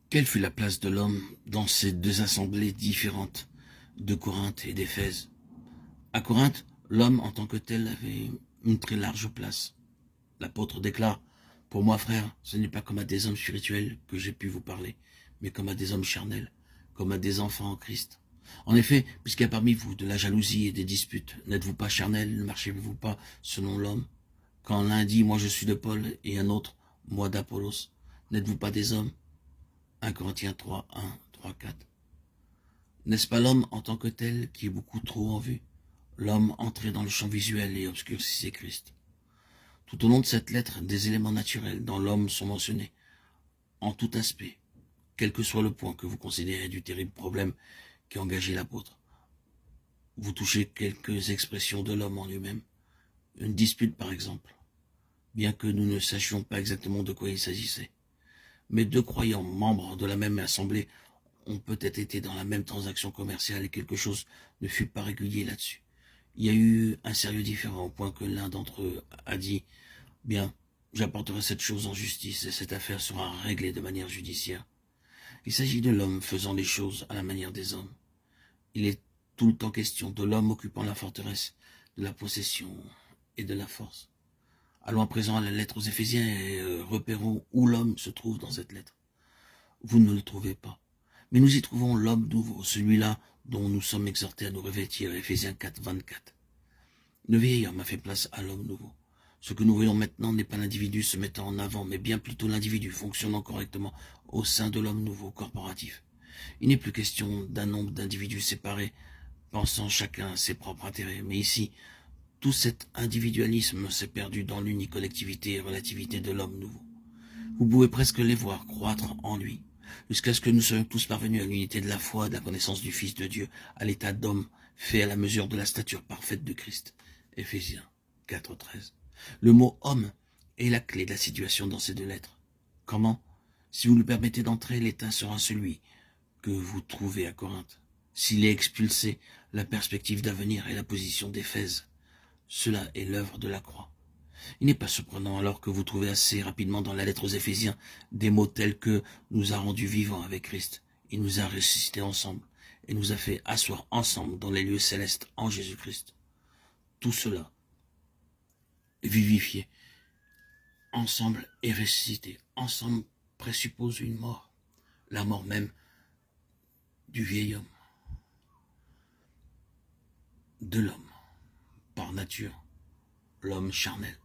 Quelle fut la place de l'homme dans ces deux assemblées différentes de Corinthe et d'Éphèse? À Corinthe, l'homme en tant que tel avait une très large place. L'apôtre déclare: « Pour moi, frère, ce n'est pas comme à des hommes spirituels que j'ai pu vous parler, mais comme à des hommes charnels, comme à des enfants en Christ. » En effet, puisqu'il y a parmi vous de la jalousie et des disputes, n'êtes-vous pas charnels, ne marchez-vous pas selon l'homme? Quand l'un dit « Moi je suis de Paul » et un autre « Moi d'Apollos », n'êtes-vous pas des hommes? 1 Corinthiens 3, 1, 3, 4. N'est-ce pas l'homme en tant que tel qui est beaucoup trop en vue? L'homme entré dans le champ visuel et obscurcissait Christ. Tout au long de cette lettre, des éléments naturels dans l'homme sont mentionnés, en tout aspect, quel que soit le point que vous considérez du terrible problème qui engageait l'apôtre. Vous touchez quelques expressions de l'homme en lui-même, une dispute par exemple, bien que nous ne sachions pas exactement de quoi il s'agissait. Mais deux croyants, membres de la même assemblée, ont peut-être été dans la même transaction commerciale et quelque chose ne fut pas régulier là-dessus. Il y a eu un sérieux différend au point que l'un d'entre eux a dit « Bien, j'apporterai cette chose en justice et cette affaire sera réglée de manière judiciaire. » Il s'agit de l'homme faisant les choses à la manière des hommes. Il est tout le temps question de l'homme occupant la forteresse, de la possession et de la force. Allons à présent à la lettre aux Éphésiens et repérons où l'homme se trouve dans cette lettre. Vous ne le trouvez pas. Mais nous y trouvons l'homme nouveau, celui-là dont nous sommes exhortés à nous revêtir, Éphésiens 4, 24. Le vieil homme a fait place à l'homme nouveau. Ce que nous voyons maintenant n'est pas l'individu se mettant en avant, mais bien plutôt l'individu fonctionnant correctement au sein de l'homme nouveau corporatif. Il n'est plus question d'un nombre d'individus séparés, pensant chacun à ses propres intérêts, mais ici, tout cet individualisme s'est perdu dans l'unicollectivité et relativité de l'homme nouveau. Vous pouvez presque les voir croître en lui, jusqu'à ce que nous soyons tous parvenus à l'unité de la foi, de la connaissance du Fils de Dieu, à l'état d'homme, fait à la mesure de la stature parfaite de Christ. Éphésiens 4, 13. Le mot « homme » est la clé de la situation dans ces deux lettres. Comment? Si vous nous permettez d'entrer, l'état sera celui que vous trouvez à Corinthe. S'il est expulsé, la perspective d'avenir et la position d'Éphèse. Cela est l'œuvre de la croix. Il n'est pas surprenant alors que vous trouvez assez rapidement dans la lettre aux Éphésiens des mots tels que « nous a rendus vivants avec Christ, il nous a ressuscités ensemble et nous a fait asseoir ensemble dans les lieux célestes en Jésus-Christ ». Tout cela, vivifié, ensemble et ressuscité, ensemble présuppose une mort, la mort même du vieil homme, de l'homme, par nature, l'homme charnel.